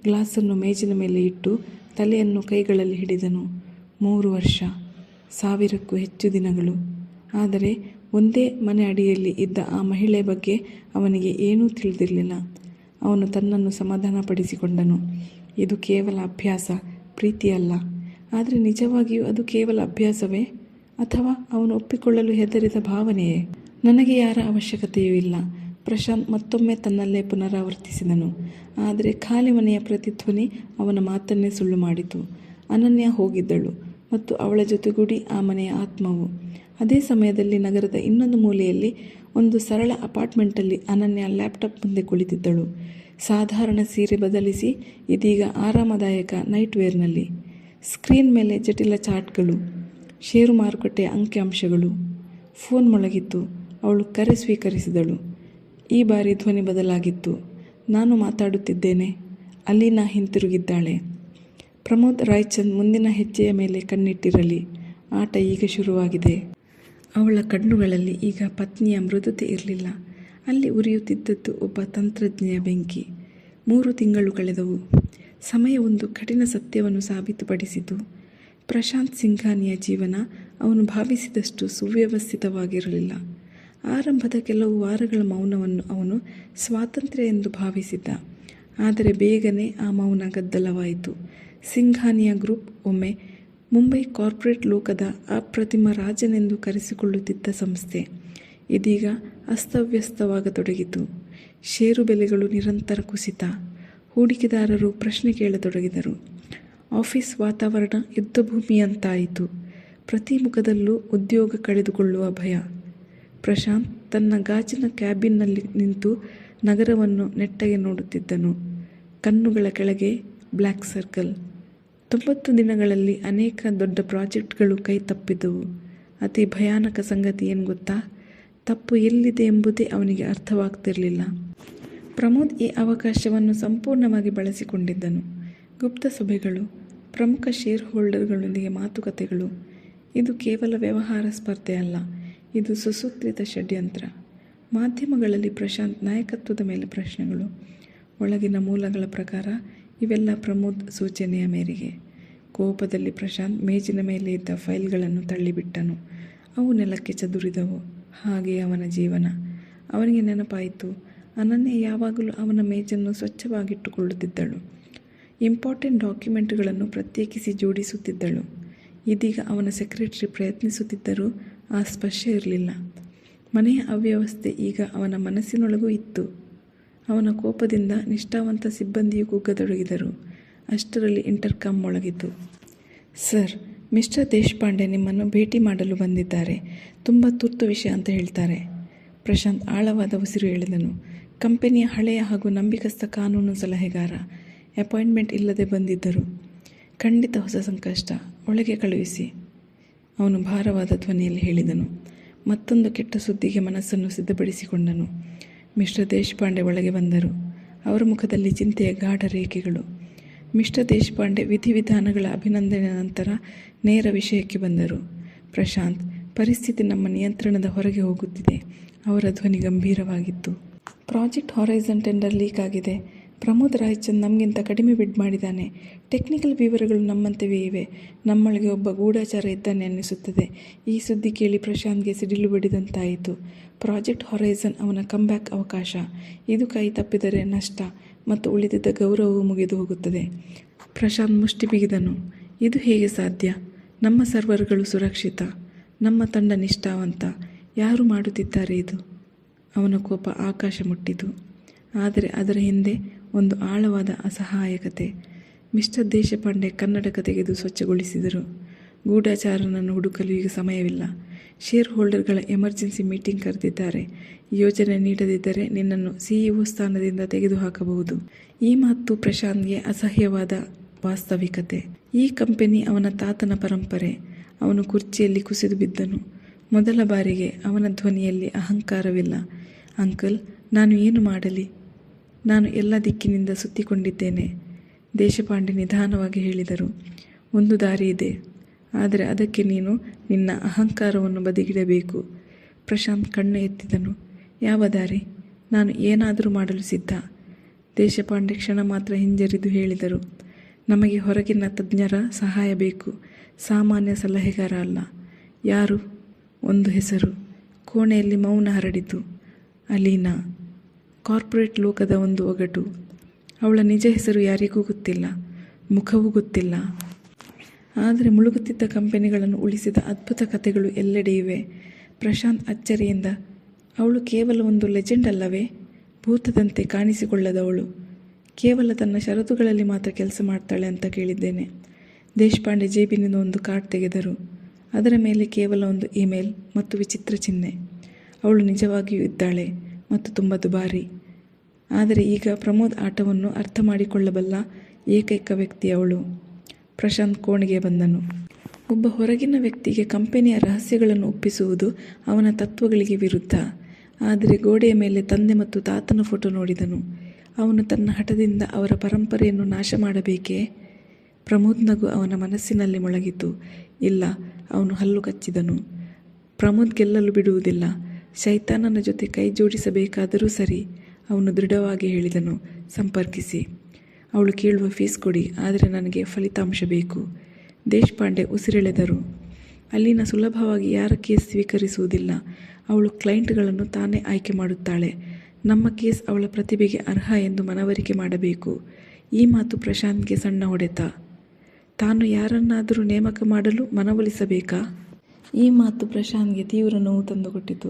ಗ್ಲಾಸನ್ನು ಮೇಜಿನ ಮೇಲೆ ಇಟ್ಟು ತಲೆಯನ್ನು ಕೈಗಳಲ್ಲಿ ಹಿಡಿದನು. 3 ವರ್ಷ, 1000ಕ್ಕೂ ಹೆಚ್ಚು ದಿನಗಳು. ಆದರೆ ಒಂದೇ ಮನೆ ಅಡಿಯಲ್ಲಿ ಇದ್ದ ಆ ಮಹಿಳೆ ಬಗ್ಗೆ ಅವನಿಗೆ ಏನೂ ತಿಳಿದಿರಲಿಲ್ಲ. ಅವನು ತನ್ನನ್ನು ಸಮಾಧಾನಪಡಿಸಿಕೊಂಡನು. ಇದು ಕೇವಲ ಅಭ್ಯಾಸ, ಪ್ರೀತಿಯಲ್ಲ. ಆದರೆ ನಿಜವಾಗಿಯೂ ಅದು ಕೇವಲ ಅಭ್ಯಾಸವೇ? ಅಥವಾ ಅವನು ಒಪ್ಪಿಕೊಳ್ಳಲು ಹೆದರಿದ ಭಾವನೆಯೇ? ನನಗೆ ಯಾರ ಅವಶ್ಯಕತೆಯೂ ಇಲ್ಲ. ಪ್ರಶಾಂತ್ ಮತ್ತೊಮ್ಮೆ ತನ್ನಲ್ಲೇ ಪುನರಾವರ್ತಿಸಿದನು. ಆದರೆ ಖಾಲಿ ಮನೆಯ ಪ್ರತಿಧ್ವನಿ ಅವನ ಮಾತನ್ನೇ ಸುಳ್ಳು ಮಾಡಿತು. ಅನನ್ಯ ಹೋಗಿದ್ದಳು ಮತ್ತು ಅವಳ ಜೊತೆಗೂಡಿ ಆ ಮನೆಯ ಆತ್ಮವು. ಅದೇ ಸಮಯದಲ್ಲಿ ನಗರದ ಇನ್ನೊಂದು ಮೂಲೆಯಲ್ಲಿ ಒಂದು ಸರಳ ಅಪಾರ್ಟ್ಮೆಂಟಲ್ಲಿ ಅನನ್ಯ ಲ್ಯಾಪ್ಟಾಪ್ ಮುಂದೆ ಕುಳಿತಿದ್ದಳು. ಸಾಧಾರಣ ಸೀರೆ ಬದಲಿಸಿ ಇದೀಗ ಆರಾಮದಾಯಕ ನೈಟ್ ವೇರ್ನಲ್ಲಿ. ಸ್ಕ್ರೀನ್ ಮೇಲೆ ಜಟಿಲ ಚಾರ್ಟ್ಗಳು, ಷೇರು ಮಾರುಕಟ್ಟೆಯ ಅಂಕಿಅಂಶಗಳು. ಫೋನ್ ಮೊಳಗಿತ್ತು. ಅವಳು ಕರೆ ಸ್ವೀಕರಿಸಿದಳು. ಈ ಬಾರಿ ಧ್ವನಿ ಬದಲಾಗಿತ್ತು. ನಾನು ಮಾತಾಡುತ್ತಿದ್ದೇನೆ. ಅಲೀನಾ ಹಿಂತಿರುಗಿದ್ದಾಳೆ. ಪ್ರಮೋದ್ ರಾಯ್ಚಂದ್ ಮುಂದಿನ ಹೆಜ್ಜೆಯ ಮೇಲೆ ಕಣ್ಣಿಟ್ಟಿರಲಿ. ಆಟ ಈಗ ಶುರುವಾಗಿದೆ. ಅವಳ ಕಣ್ಣುಗಳಲ್ಲಿ ಈಗ ಪತ್ನಿಯ ಮೃದುತೆ ಇರಲಿಲ್ಲ. ಅಲ್ಲಿ ಉರಿಯುತ್ತಿದ್ದದ್ದು ಒಬ್ಬ ತಂತ್ರಜ್ಞೆಯ ಬೆಂಕಿ. 3 ತಿಂಗಳು ಕಳೆದವು. ಸಮಯ ಒಂದು ಕಠಿಣ ಸತ್ಯವನ್ನು ಸಾಬೀತುಪಡಿಸಿತು. ಪ್ರಶಾಂತ್ ಸಿಂಘಾನಿಯ ಜೀವನ ಅವನು ಭಾವಿಸಿದಷ್ಟು ಸುವ್ಯವಸ್ಥಿತವಾಗಿರಲಿಲ್ಲ. ಆರಂಭದ ಕೆಲವು ವಾರಗಳ ಮೌನವನ್ನು ಅವನು ಸ್ವಾತಂತ್ರ್ಯ ಎಂದು ಭಾವಿಸಿದ್ದ. ಆದರೆ ಬೇಗನೆ ಆ ಮೌನ ಗದ್ದಲವಾಯಿತು. ಸಿಂಘಾನಿಯ ಗ್ರೂಪ್ ಒಮ್ಮೆ ಮುಂಬೈ ಕಾರ್ಪೊರೇಟ್ ಲೋಕದ ಅಪ್ರತಿಮ ರಾಜನೆಂದು ಕರೆಸಿಕೊಳ್ಳುತ್ತಿದ್ದ ಸಂಸ್ಥೆ ಇದೀಗ ಅಸ್ತವ್ಯಸ್ತವಾಗತೊಡಗಿತು. ಷೇರು ಬೆಲೆಗಳು ನಿರಂತರ ಕುಸಿತ. ಹೂಡಿಕೆದಾರರು ಪ್ರಶ್ನೆ ಕೇಳತೊಡಗಿದರು. ಆಫೀಸ್ ವಾತಾವರಣ ಯುದ್ಧಭೂಮಿಯಂತಾಯಿತು. ಪ್ರತಿ ಮುಖದಲ್ಲೂ ಉದ್ಯೋಗ ಕಳೆದುಕೊಳ್ಳುವ ಭಯ. ಪ್ರಶಾಂತ್ ತನ್ನ ಗಾಜಿನ ಕ್ಯಾಬಿನ್ನಲ್ಲಿ ನಿಂತು ನಗರವನ್ನು ನೆಟ್ಟಗೆ ನೋಡುತ್ತಿದ್ದನು. ಕಣ್ಣುಗಳ ಕೆಳಗೆ ಬ್ಲ್ಯಾಕ್ ಸರ್ಕಲ್. 90 ದಿನಗಳಲ್ಲಿ ಅನೇಕ ದೊಡ್ಡ ಪ್ರಾಜೆಕ್ಟ್ಗಳು ಕೈ ತಪ್ಪಿದ್ದವು. ಅತಿ ಭಯಾನಕ ಸಂಗತಿ ಏನು ಗೊತ್ತಾ? ತಪ್ಪು ಎಲ್ಲಿದೆ ಎಂಬುದೇ ಅವನಿಗೆ ಅರ್ಥವಾಗ್ತಿರಲಿಲ್ಲ. ಪ್ರಮೋದ್ ಈ ಅವಕಾಶವನ್ನು ಸಂಪೂರ್ಣವಾಗಿ ಬಳಸಿಕೊಂಡಿದ್ದನು. ಗುಪ್ತ ಸಭೆಗಳು, ಪ್ರಮುಖ ಶೇರ್ ಹೋಲ್ಡರ್ಗಳೊಂದಿಗೆ ಮಾತುಕತೆಗಳು. ಇದು ಕೇವಲ ವ್ಯವಹಾರ ಸ್ಪರ್ಧೆ ಅಲ್ಲ, ಇದು ಸುಸೂತ್ರಿತ ಷಡ್ಯಂತ್ರ. ಮಾಧ್ಯಮಗಳಲ್ಲಿ ಪ್ರಶಾಂತ್ ನಾಯಕತ್ವದ ಮೇಲೆ ಪ್ರಶ್ನೆಗಳು. ಒಳಗಿನ ಮೂಲಗಳ ಪ್ರಕಾರ ಇವೆಲ್ಲ ಪ್ರಮೋದ್ ಸೂಚನೆಯ ಮೇರೆಗೆ. ಕೋಪದಲ್ಲಿ ಪ್ರಶಾಂತ್ ಮೇಜಿನ ಮೇಲೆ ಇದ್ದ ಫೈಲ್ಗಳನ್ನು ತಳ್ಳಿಬಿಟ್ಟನು. ಅವು ನೆಲಕ್ಕೆ ಚದುರಿದವು. ಹಾಗೆಯೇ ಅವನ ಜೀವನ. ಅವನಿಗೆ ನೆನಪಾಯಿತು, ಅನನ್ಯ ಯಾವಾಗಲೂ ಅವನ ಮೇಜನ್ನು ಸ್ವಚ್ಛವಾಗಿಟ್ಟುಕೊಳ್ಳುತ್ತಿದ್ದಳು. ಇಂಪಾರ್ಟೆಂಟ್ ಡಾಕ್ಯುಮೆಂಟ್ಗಳನ್ನು ಪ್ರತ್ಯೇಕಿಸಿ ಜೋಡಿಸುತ್ತಿದ್ದಳು. ಇದೀಗ ಅವನ ಸೆಕ್ರೆಟರಿ ಪ್ರಯತ್ನಿಸುತ್ತಿದ್ದರೂ ಆ ಸ್ಪರ್ಶ ಇರಲಿಲ್ಲ. ಮನೆಯ ಅವ್ಯವಸ್ಥೆ ಈಗ ಅವನ ಮನಸ್ಸಿನೊಳಗೂ ಇತ್ತು. ಅವನ ಕೋಪದಿಂದ ನಿಷ್ಠಾವಂತ ಸಿಬ್ಬಂದಿಯು ಕುಗ್ಗತೊಡಗಿದರು. ಅಷ್ಟರಲ್ಲಿ ಇಂಟರ್ಕಾಮ್ ಮೊಳಗಿತು. ಸರ್, ಮಿಸ್ಟರ್ ದೇಶಪಾಂಡೆ ನಿಮ್ಮನ್ನು ಭೇಟಿ ಮಾಡಲು ಬಂದಿದ್ದಾರೆ. ತುಂಬ ತುರ್ತು ವಿಷಯ ಅಂತ ಹೇಳ್ತಾರೆ. ಪ್ರಶಾಂತ್ ಆಳವಾದ ಉಸಿರು ಎಳೆದನು. ಕಂಪನಿಯ ಹಳೆಯ ಹಾಗೂ ನಂಬಿಕಸ್ಥ ಕಾನೂನು ಸಲಹೆಗಾರ. ಅಪಾಯಿಂಟ್ಮೆಂಟ್ ಇಲ್ಲದೆ ಬಂದಿದ್ದರು. ಖಂಡಿತ ಹೊಸ ಸಂಕಷ್ಟ. ಒಳಗೆ ಕಳುಹಿಸಿ, ಅವನು ಭಾರವಾದ ಧ್ವನಿಯಲ್ಲಿ ಹೇಳಿದನು. ಮತ್ತೊಂದು ಕೆಟ್ಟ ಸುದ್ದಿಗೆ ಮನಸ್ಸನ್ನು ಸಿದ್ಧಪಡಿಸಿಕೊಂಡನು. ಮಿಸ್ಟರ್ ದೇಶಪಾಂಡೆ ಒಳಗೆ ಬಂದರು. ಅವರ ಮುಖದಲ್ಲಿ ಚಿಂತೆಯ ಗಾಢ ರೇಖೆಗಳು. ಮಿಸ್ಟರ್ ದೇಶಪಾಂಡೆ ವಿಧಿವಿಧಾನಗಳ ಅಭಿನಂದನೆ ನಂತರ ನೇರ ವಿಷಯಕ್ಕೆ ಬಂದರು. ಪ್ರಶಾಂತ್, ಪರಿಸ್ಥಿತಿ ನಮ್ಮ ನಿಯಂತ್ರಣದ ಹೊರಗೆ ಹೋಗುತ್ತಿದೆ. ಅವರ ಧ್ವನಿ ಗಂಭೀರವಾಗಿತ್ತು. ಪ್ರಾಜೆಕ್ಟ್ ಹಾರೈಸನ್ ಟೆಂಡರ್ ಲೀಕ್ ಆಗಿದೆ. ಪ್ರಮೋದ್ ರಾಯ್ಚಂದ್ ನಮಗಿಂತ ಕಡಿಮೆ ಬಿಡ್ ಮಾಡಿದ್ದಾನೆ. ಟೆಕ್ನಿಕಲ್ ವಿವರಗಳು ನಮ್ಮಂತೆಯೇ ಇವೆ. ನಮ್ಮೊಳಗೆ ಒಬ್ಬ ಗೂಢಾಚಾರ ಇದ್ದಾನೆ ಅನ್ನಿಸುತ್ತದೆ. ಈ ಸುದ್ದಿ ಕೇಳಿ ಪ್ರಶಾಂತ್ಗೆ ಸಿಡಿಲು ಬಡಿದಂತಾಯಿತು. ಪ್ರಾಜೆಕ್ಟ್ ಹಾರೈಸನ್ ಅವನ ಕಮ್ಬ್ಯಾಕ್ ಅವಕಾಶ. ಇದು ಕೈ ತಪ್ಪಿದರೆ ನಷ್ಟ ಮತ್ತು ಉಳಿದಿದ್ದ ಗೌರವವು ಮುಗಿದು ಹೋಗುತ್ತದೆ. ಪ್ರಶಾಂತ್ ಮುಷ್ಟಿ ಬಿಗಿದನು. ಇದು ಹೇಗೆ ಸಾಧ್ಯ? ನಮ್ಮ ಸರ್ವರ್ಗಳು ಸುರಕ್ಷಿತ, ನಮ್ಮ ತಂಡ ನಿಷ್ಠಾವಂತ. ಯಾರು ಮಾಡುತ್ತಿದ್ದಾರೆ ಇದು? ಅವನ ಕೋಪ ಆಕಾಶ ಮುಟ್ಟಿತು. ಆದರೆ ಅದರ ಹಿಂದೆ ಒಂದು ಆಳವಾದ ಅಸಹಾಯಕತೆ. ಮಿಸ್ಟರ್ ದೇಶಪಾಂಡೆ ಕನ್ನಡಕ ತೆಗೆದು ಸ್ವಚ್ಛಗೊಳಿಸಿದರು. ಗೂಢಾಚಾರನನ್ನು ಹುಡುಕಲು ಈಗ ಸಮಯವಿಲ್ಲ. ಶೇರ್ ಹೋಲ್ಡರ್ಗಳ ಎಮರ್ಜೆನ್ಸಿ ಮೀಟಿಂಗ್ ಕರೆದಿದ್ದಾರೆ. ಯೋಜನೆ ನೀಡದಿದ್ದರೆ ನಿನ್ನನ್ನು ಸಿಇಒ ಸ್ಥಾನದಿಂದ ತೆಗೆದುಹಾಕಬಹುದು. ಈ ಮಾತು ಪ್ರಶಾಂತ್ಗೆ ಅಸಹ್ಯವಾದ ವಾಸ್ತವಿಕತೆ. ಈ ಕಂಪನಿ ಅವನ ತಾತನ ಪರಂಪರೆ. ಅವನು ಕುರ್ಚಿಯಲ್ಲಿ ಕುಸಿದು ಬಿದ್ದನು. ಮೊದಲ ಬಾರಿಗೆ ಅವನ ಧ್ವನಿಯಲ್ಲಿ ಅಹಂಕಾರವಿಲ್ಲ. ಅಂಕಲ್, ನಾನು ಏನು ಮಾಡಲಿ? ನಾನು ಎಲ್ಲ ದಿಕ್ಕಿನಿಂದ ಸುತ್ತಿಕೊಂಡಿದ್ದೇನೆ. ದೇಶಪಾಂಡೆ ನಿಧಾನವಾಗಿ ಹೇಳಿದರು. ಒಂದು ದಾರಿ ಇದೆ, ಆದರೆ ಅದಕ್ಕೆ ನೀನು ನಿನ್ನ ಅಹಂಕಾರವನ್ನು ಬದಿಗಿಡಬೇಕು. ಪ್ರಶಾಂತ್ ಕಣ್ಣು ಎತ್ತಿದನು. ಯಾವ ದಾರಿ? ನಾನು ಏನಾದರೂ ಮಾಡಲು ಸಿದ್ಧ. ದೇಶಪಾಂಡೆ ಕ್ಷಣ ಮಾತ್ರ ಹಿಂಜರಿದು ಹೇಳಿದರು. ನಮಗೆ ಹೊರಗಿನ ತಜ್ಞರ ಸಹಾಯ ಬೇಕು. ಸಾಮಾನ್ಯ ಸಲಹೆಗಾರ ಅಲ್ಲ. ಯಾರು? ಒಂದು ಹೆಸರು. ಕೋಣೆಯಲ್ಲಿ ಮೌನ ಹರಡಿತು. ಅಲೀನಾ. ಕಾರ್ಪೊರೇಟ್ ಲೋಕದ ಒಂದು ಒಗಟು. ಅವಳ ನಿಜ ಹೆಸರು ಯಾರಿಗೂ ಗೊತ್ತಿಲ್ಲ, ಮುಖವೂ ಗೊತ್ತಿಲ್ಲ. ಆದರೆ ಮುಳುಗುತ್ತಿದ್ದ ಕಂಪನಿಗಳನ್ನು ಉಳಿಸಿದ ಅದ್ಭುತ ಕಥೆಗಳು ಎಲ್ಲೆಡೆ ಇವೆ. ಪ್ರಶಾಂತ್ ಅಚ್ಚರಿಯಿಂದ, ಅವಳು ಕೇವಲ ಒಂದು ಲೆಜೆಂಡ್ ಅಲ್ಲವೇ? ಭೂತದಂತೆ ಕಾಣಿಸಿಕೊಳ್ಳದವಳು. ಕೇವಲ ತನ್ನ ಷರತ್ತುಗಳಲ್ಲಿ ಮಾತ್ರ ಕೆಲಸ ಮಾಡ್ತಾಳೆ ಅಂತ ಕೇಳಿದ್ದೇನೆ. ದೇಶಪಾಂಡೆ ಜೇಬಿನಿಂದ ಒಂದು ಕಾರ್ಡ್ ತೆಗೆದರು. ಅದರ ಮೇಲೆ ಕೇವಲ ಒಂದು ಇಮೇಲ್ ಮತ್ತು ವಿಚಿತ್ರ ಚಿಹ್ನೆ. ಅವಳು ನಿಜವಾಗಿಯೂ ಇದ್ದಾಳೆ ಮತ್ತು ತುಂಬ ದುಬಾರಿ. ಆದರೆ ಈಗ ಪ್ರಮೋದ್ ಆಟವನ್ನು ಅರ್ಥ ಮಾಡಿಕೊಳ್ಳಬಲ್ಲ ಏಕೈಕ ವ್ಯಕ್ತಿ ಅವಳು. ಪ್ರಶಾಂತ್ ಕೋಣೆಗೆ ಬಂದನು. ಒಬ್ಬ ಹೊರಗಿನ ವ್ಯಕ್ತಿಗೆ ಕಂಪನಿಯ ರಹಸ್ಯಗಳನ್ನು ಒಪ್ಪಿಸುವುದು ಅವನ ತತ್ವಗಳಿಗೆ ವಿರುದ್ಧ. ಆದರೆ ಗೋಡೆಯ ಮೇಲೆ ತಂದೆ ಮತ್ತು ತಾತನ ಫೋಟೋ ನೋಡಿದನು. ಅವನು ತನ್ನ ಹಠದಿಂದ ಅವರ ಪರಂಪರೆಯನ್ನು ನಾಶ ಮಾಡಬೇಕೇ? ಪ್ರಮೋದ್ ನಗು ಅವನ ಮನಸ್ಸಿನಲ್ಲಿ ಮೊಳಗಿತು. ಇಲ್ಲ, ಅವನು ಹಲ್ಲು ಕಚ್ಚಿದನು. ಪ್ರಮೋದ್ ಗೆಲ್ಲಲು ಬಿಡುವುದಿಲ್ಲ. ಶೈತಾನನ ಜೊತೆ ಕೈ ಜೋಡಿಸಬೇಕಾದರೂ ಸರಿ. ಅವನು ದೃಢವಾಗಿ ಹೇಳಿದನು. ಸಂಪರ್ಕಿಸಿ. ಅವಳು ಕೇಳುವ ಫೀಸ್ ಕೊಡಿ, ಆದರೆ ನನಗೆ ಫಲಿತಾಂಶ ಬೇಕು. ದೇಶಪಾಂಡೆ ಉಸಿರೆಳೆದರು. ಅಲ್ಲಿನ ಸುಲಭವಾಗಿ ಯಾರ ಕೇಸ್ ಸ್ವೀಕರಿಸುವುದಿಲ್ಲ. ಅವಳು ಕ್ಲೈಂಟ್ಗಳನ್ನು ತಾನೇ ಆಯ್ಕೆ ಮಾಡುತ್ತಾಳೆ. ನಮ್ಮ ಕೇಸ್ ಅವಳ ಪ್ರತಿಭೆಗೆ ಅರ್ಹ ಎಂದು ಮನವರಿಕೆ ಮಾಡಬೇಕು. ಈ ಮಾತು ಪ್ರಶಾಂತ್ಗೆ ಸಣ್ಣ ಹೊಡೆತ. ತಾನು ಯಾರನ್ನಾದರೂ ನೇಮಕ ಮಾಡಲು ಮನವೊಲಿಸಬೇಕಾ? ಈ ಮಾತು ಪ್ರಶಾಂತ್ಗೆ ತೀವ್ರ ನೋವು ತಂದುಕೊಟ್ಟಿತು.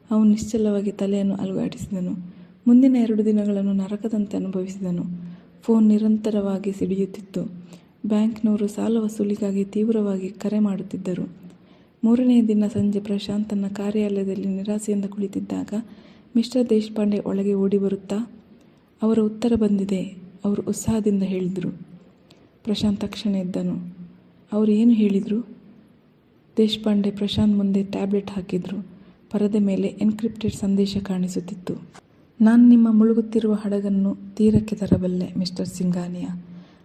ಅವನು ನಿಶ್ಚಲವಾಗಿ ತಲೆಯನ್ನು ಅಲುಗಾಡಿಸಿದನು. ಮುಂದಿನ 2 ದಿನಗಳನ್ನು ನರಕದಂತೆ ಅನುಭವಿಸಿದನು. ಫೋನ್ ನಿರಂತರವಾಗಿ ಸಿಡಿಯುತ್ತಿತ್ತು. ಬ್ಯಾಂಕ್ನವರು ಸಾಲ ವಸೂಲಿಗಾಗಿ ತೀವ್ರವಾಗಿ ಕರೆ ಮಾಡುತ್ತಿದ್ದರು. 3ನೇ ದಿನ ಸಂಜೆ ಪ್ರಶಾಂತ್ ತನ್ನ ಕಾರ್ಯಾಲಯದಲ್ಲಿ ನಿರಾಸೆಯಿಂದ ಕುಳಿತಿದ್ದಾಗ ಮಿಸ್ಟರ್ ದೇಶಪಾಂಡೆ ಒಳಗೆ ಓಡಿ ಬರುತ್ತಾ, ಅವರ ಉತ್ತರ ಬಂದಿದೆ, ಅವರು ಉತ್ಸಾಹದಿಂದ ಹೇಳಿದರು. ಪ್ರಶಾಂತ್ ತಕ್ಷಣ ಎದ್ದನು. ಅವರು ಏನು ಹೇಳಿದರು? ದೇಶಪಾಂಡೆ ಪ್ರಶಾಂತ್ ಮುಂದೆ ಟ್ಯಾಬ್ಲೆಟ್ ಹಾಕಿದರು. ಪರದೆ ಮೇಲೆ ಎನ್ಕ್ರಿಪ್ಟೆಡ್ ಸಂದೇಶ ಕಾಣಿಸುತ್ತಿತ್ತು. ನಾನು ನಿಮ್ಮ ಮುಳುಗುತ್ತಿರುವ ಹಡಗನ್ನು ತೀರಕ್ಕೆ ತರಬಲ್ಲೆ ಮಿಸ್ಟರ್ ಸಿಂಘಾನಿಯಾ,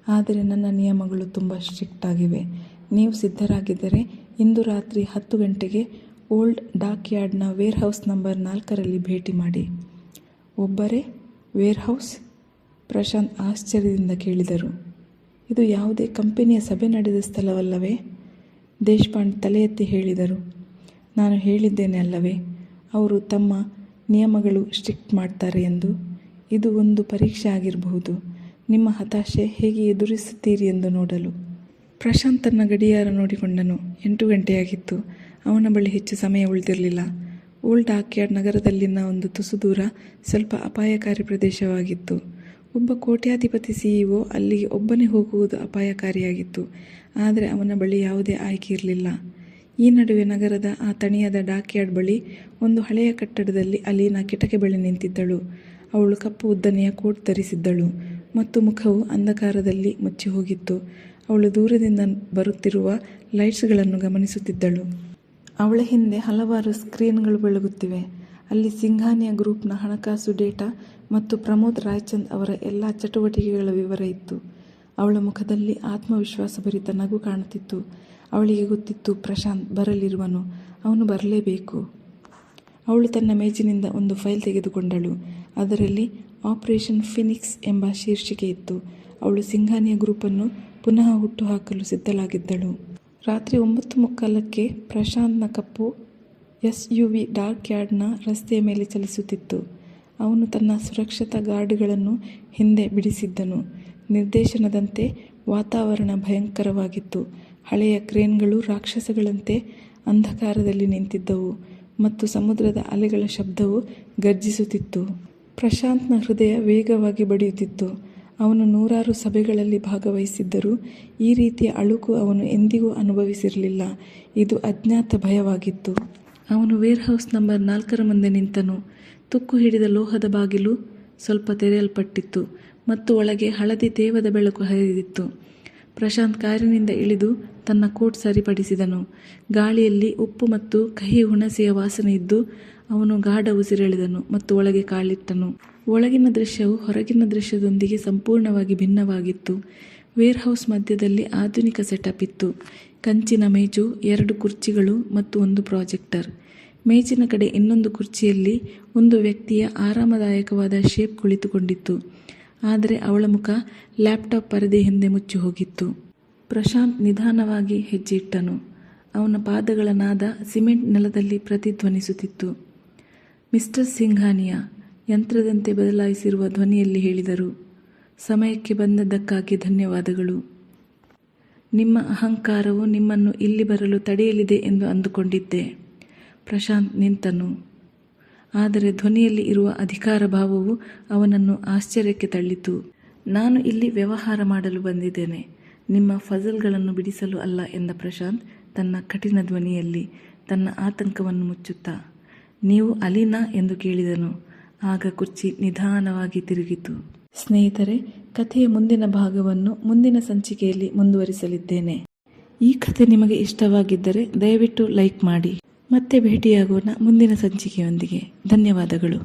ಆದರೆ ನನ್ನ ನಿಯಮಗಳು ತುಂಬ ಸ್ಟ್ರಿಕ್ಟ್ ಆಗಿವೆ. ನೀವು ಸಿದ್ಧರಾಗಿದ್ದರೆ ಇಂದು ರಾತ್ರಿ 10 ಗಂಟೆಗೆ ಓಲ್ಡ್ ಡಾಕ್ ಯಾರ್ಡ್ನ ವೇರ್ಹೌಸ್ ನಂಬರ್ 4ರಲ್ಲಿ ಭೇಟಿ ಮಾಡಿ. ಒಬ್ಬರೇ? ವೇರ್ಹೌಸ್? ಪ್ರಶಾಂತ್ ಆಶ್ಚರ್ಯದಿಂದ ಕೇಳಿದರು. ಇದು ಯಾವುದೇ ಕಂಪನಿಯ ಸಭೆ ನಡೆದ ಸ್ಥಳವಲ್ಲವೇ? ದೇಶಪಾಂಡೆ ತಲೆ ಎತ್ತಿ ಹೇಳಿದರು. ನಾನು ಹೇಳಿದ್ದೇನೆ ಅಲ್ಲವೇ, ಅವರು ತಮ್ಮ ನಿಯಮಗಳು ಸ್ಟ್ರಿಕ್ಟ್ ಮಾಡ್ತಾರೆ ಎಂದು. ಇದು ಒಂದು ಪರೀಕ್ಷೆ ಆಗಿರಬಹುದು. ನಿಮ್ಮ ಹತಾಶೆ ಹೇಗೆ ಎದುರಿಸುತ್ತೀರಿ ಎಂದು ನೋಡಲು. ಪ್ರಶಾಂತ್ ತನ್ನ ಗಡಿಯಾರ ನೋಡಿಕೊಂಡನು. 8 ಗಂಟೆಯಾಗಿತ್ತು. ಅವನ ಬಳಿ ಹೆಚ್ಚು ಸಮಯ ಉಳಿದಿರಲಿಲ್ಲ. ಓಲ್ಡ್ ಡಾಕ್ಯಾರ್ಡ್ ನಗರದಲ್ಲಿನ ಒಂದು ತುಸು ದೂರ ಸ್ವಲ್ಪ ಅಪಾಯಕಾರಿ ಪ್ರದೇಶವಾಗಿತ್ತು. ಒಬ್ಬ ಕೋಟ್ಯಾಧಿಪತಿ ಸಿಇಒ ಅಲ್ಲಿಗೆ ಒಬ್ಬನೇ ಹೋಗುವುದು ಅಪಾಯಕಾರಿಯಾಗಿತ್ತು. ಆದರೆ ಅವನ ಬಳಿ ಯಾವುದೇ ಆಯ್ಕೆ ಇರಲಿಲ್ಲ. ಈ ನಡುವೆ ನಗರದ ಆ ತಣಿಯದ ಡಾಕ್ಯಾರ್ಡ್ ಬಳಿ ಒಂದು ಹಳೆಯ ಕಟ್ಟಡದಲ್ಲಿ ಅಲೀನಾ ಕಿಟಕಿ ಬಳಿ ನಿಂತಿದ್ದಳು. ಅವಳು ಕಪ್ಪು ಉದ್ದನೆಯ ಕೋಟ್ ಧರಿಸಿದ್ದಳು ಮತ್ತು ಮುಖವು ಅಂಧಕಾರದಲ್ಲಿ ಮುಚ್ಚಿ ಹೋಗಿತ್ತು. ಅವಳು ದೂರದಿಂದ ಬರುತ್ತಿರುವ ಲೈಟ್ಸ್ಗಳನ್ನು ಗಮನಿಸುತ್ತಿದ್ದಳು. ಅವಳ ಹಿಂದೆ ಹಲವಾರು ಸ್ಕ್ರೀನ್ಗಳು ಬೆಳಗುತ್ತಿವೆ. ಅಲ್ಲಿ ಸಿಂಘಾನಿಯಾ ಗ್ರೂಪ್ನ ಹಣಕಾಸು ಡೇಟಾ ಮತ್ತು ಪ್ರಮೋದ್ ರಾಯ್ಚಂದ್ ಅವರ ಎಲ್ಲ ಚಟುವಟಿಕೆಗಳ ವಿವರ ಇತ್ತು. ಅವಳ ಮುಖದಲ್ಲಿ ಆತ್ಮವಿಶ್ವಾಸಭರಿತ ನಗು ಕಾಣುತ್ತಿತ್ತು. ಅವಳಿಗೆ ಗೊತ್ತಿತ್ತು, ಪ್ರಶಾಂತ್ ಬರಲಿರುವನು, ಅವನು ಬರಲೇಬೇಕು. ಅವಳು ತನ್ನ ಮೇಜಿನಿಂದ ಒಂದು ಫೈಲ್ ತೆಗೆದುಕೊಂಡಳು. ಅದರಲ್ಲಿ ಆಪರೇಷನ್ ಫಿನಿಕ್ಸ್ ಎಂಬ ಶೀರ್ಷಿಕೆ ಇತ್ತು. ಅವಳು ಸಿಂಘಾನಿಯಾ ಗ್ರೂಪನ್ನು ಪುನಃ ಹುಟ್ಟುಹಾಕಲು ಸಿದ್ಧಳಾಗಿದ್ದಳು. ರಾತ್ರಿ 9:45ಕ್ಕೆ ಪ್ರಶಾಂತ್ನ ಕಪ್ಪು SUV ಡಾಕ್ಯಾರ್ಡ್ನ ರಸ್ತೆಯ ಮೇಲೆ ಚಲಿಸುತ್ತಿತ್ತು. ಅವನು ತನ್ನ ಸುರಕ್ಷತಾ ಗಾರ್ಡ್ಗಳನ್ನು ಹಿಂದೆ ಬಿಡಿಸಿದ್ದನು. ನಿರ್ದೇಶನದಂತೆ ವಾತಾವರಣ ಭಯಂಕರವಾಗಿತ್ತು. ಹಳೆಯ ಕ್ರೇನ್ಗಳು ರಾಕ್ಷಸಗಳಂತೆ ಅಂಧಕಾರದಲ್ಲಿ ನಿಂತಿದ್ದವು ಮತ್ತು ಸಮುದ್ರದ ಅಲೆಗಳ ಶಬ್ದವು ಗರ್ಜಿಸುತ್ತಿತ್ತು. ಪ್ರಶಾಂತ್ನ ಹೃದಯ ವೇಗವಾಗಿ ಬಡಿಯುತ್ತಿತ್ತು. ಅವನು 100 ಸಭೆಗಳಲ್ಲಿ ಭಾಗವಹಿಸಿದ್ದರೂ ಈ ರೀತಿಯ ಅಳುಕು ಅವನು ಎಂದಿಗೂ ಅನುಭವಿಸಿರಲಿಲ್ಲ. ಇದು ಅಜ್ಞಾತ ಭಯವಾಗಿತ್ತು. ಅವನು ವೇರ್ಹೌಸ್ ನಂಬರ್ 4 ಮುಂದೆ ನಿಂತನು. ತುಕ್ಕು ಹಿಡಿದ ಲೋಹದ ಬಾಗಿಲು ಸ್ವಲ್ಪ ತೆರೆಯಲ್ಪಟ್ಟಿತ್ತು ಮತ್ತು ಒಳಗೆ ಹಳದಿ ತೇವದ ಬೆಳಕು ಹರಿದಿತ್ತು. ಪ್ರಶಾಂತ್ ಕಾರಿನಿಂದ ಇಳಿದು ತನ್ನ ಕೋಟ್ ಸರಿಪಡಿಸಿದನು. ಗಾಳಿಯಲ್ಲಿ ಉಪ್ಪು ಮತ್ತು ಕಹಿ ಹುಣಸೆಯ ವಾಸನೆ ಇದ್ದು ಅವನು ಗಾಢ ಉಸಿರೆಳೆದನು ಮತ್ತು ಒಳಗೆ ಕಾಲಿಟ್ಟನು. ಒಳಗಿನ ದೃಶ್ಯವು ಹೊರಗಿನ ದೃಶ್ಯದೊಂದಿಗೆ ಸಂಪೂರ್ಣವಾಗಿ ಭಿನ್ನವಾಗಿತ್ತು. ವೇರ್ಹೌಸ್ ಮಧ್ಯದಲ್ಲಿ ಆಧುನಿಕ ಸೆಟಪ್ ಇತ್ತು. ಕಂಚಿನ ಮೇಜು, 2 ಕುರ್ಚಿಗಳು ಮತ್ತು ಒಂದು ಪ್ರಾಜೆಕ್ಟರ್. ಮೇಜಿನ ಕಡೆ ಇನ್ನೊಂದು ಕುರ್ಚಿಯಲ್ಲಿ ಒಂದು ವ್ಯಕ್ತಿಯ ಆರಾಮದಾಯಕವಾದ ಶೇಪ್ ಕುಳಿತುಕೊಂಡಿತ್ತು. ಆದರೆ ಅವಳ ಮುಖ ಲ್ಯಾಪ್ಟಾಪ್ ಪರದೆ ಹಿಂದೆ ಮುಚ್ಚಿ ಹೋಗಿತ್ತು. ಪ್ರಶಾಂತ್ ನಿಧಾನವಾಗಿ ಹೆಜ್ಜೆ ಇಟ್ಟನು. ಅವನ ಪಾದಗಳ ನಾದ ಸಿಮೆಂಟ್ ನೆಲದಲ್ಲಿ ಪ್ರತಿಧ್ವನಿಸುತ್ತಿತ್ತು. ಮಿಸ್ಟರ್ ಸಿಂಘಾನಿಯಾ, ಯಂತ್ರದಂತೆ ಬದಲಾಯಿಸಿರುವ ಧ್ವನಿಯಲ್ಲಿ ಹೇಳಿದರು. ಸಮಯಕ್ಕೆ ಬಂದದ್ದಕ್ಕಾಗಿ ಧನ್ಯವಾದಗಳು. ನಿಮ್ಮ ಅಹಂಕಾರವು ನಿಮ್ಮನ್ನು ಇಲ್ಲಿ ಬರಲು ತಡೆಯಲಿದೆ ಎಂದು ಅಂದುಕೊಂಡಿದ್ದೆ. ಪ್ರಶಾಂತ್ ನಿಂತನು. ಆದರೆ ಧ್ವನಿಯಲ್ಲಿ ಇರುವ ಅಧಿಕಾರ ಭಾವವು ಅವನನ್ನು ಆಶ್ಚರ್ಯಕ್ಕೆ ತಳ್ಳಿತು. ನಾನು ಇಲ್ಲಿ ವ್ಯವಹಾರ ಮಾಡಲು ಬಂದಿದ್ದೇನೆ, ನಿಮ್ಮ ಫಜಲ್ಗಳನ್ನು ಬಿಡಿಸಲು ಅಲ್ಲ ಎಂದ ಪ್ರಶಾಂತ್ ತನ್ನ ಕಠಿಣ ಧ್ವನಿಯಲ್ಲಿ, ತನ್ನ ಆತಂಕವನ್ನು ಮುಚ್ಚುತ್ತಾ. ನೀವು ಅಲೀನಾ ಎಂದು ಕೇಳಿದನು. ಆಗ ಕುರ್ಚಿ ನಿಧಾನವಾಗಿ ತಿರುಗಿತು. ಸ್ನೇಹಿತರೆ, ಕಥೆಯ ಮುಂದಿನ ಭಾಗವನ್ನು ಮುಂದಿನ ಸಂಚಿಕೆಯಲ್ಲಿ ಮುಂದುವರಿಸಲಿದ್ದೇನೆ. ಈ ಕಥೆ ನಿಮಗೆ ಇಷ್ಟವಾಗಿದ್ದರೆ ದಯವಿಟ್ಟು ಲೈಕ್ ಮಾಡಿ. ಮತ್ತೆ ಭೇಟಿಯಾಗೋಣ ಮುಂದಿನ ಸಂಚಿಕೆಯೊಂದಿಗೆ. ಧನ್ಯವಾದಗಳು.